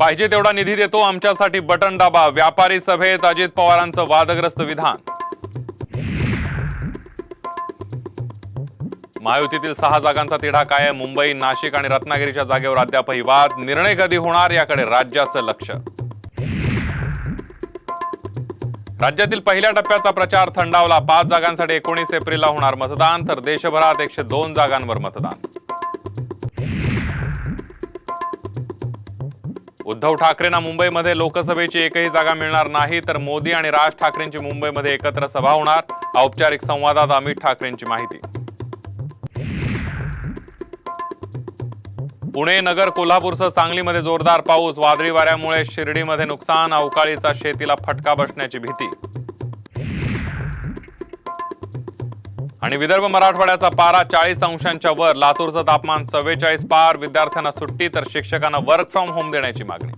पाहिजे तेवढा निधी देतो, आमच्यासाठी बटन दाबा. व्यापारी सभेत अजित पवारांचं वादग्रस्त विधान. महायुतीतील 6 जागांचा तिढा कायम. मुंबई, नाशिक आणि रत्नागिरीच्या जागेवर अद्यापही वाद. निर्णय कधी होणार याकडे राज्याचं लक्ष. राज्यातील पहिल्या टप्प्याचा प्रचार थंडावला. 5 जागांसाठी 19 एप्रिलला होणार मतदान, तर देशभरात 102 जागांवर मतदान. उद्धव ठाकरेंना मुंबईमध्ये लोकसभेची एकही जागा मिळणार नाही, तर मोदी आणि राज ठाकरेंची मुंबईमध्ये एकत्र सभा होणार. औपचारिक संवादात अमित ठाकरेंची माहिती. पुणे, नगर, कोल्हापूरसह सांगलीमध्ये जोरदार पाऊस. वादळी वाऱ्यामुळे शिर्डीमध्ये नुकसान. अवकाळीचा शेतीला फटका बसण्याची भीती. आणि विदर्भ मराठवाड्याचा पारा 40 अंशांच्या वर. लातूरचं तापमान 44 पार. विद्यार्थ्यांना सुट्टी तर शिक्षकांना वर्क फ्रॉम होम देण्याची मागणी.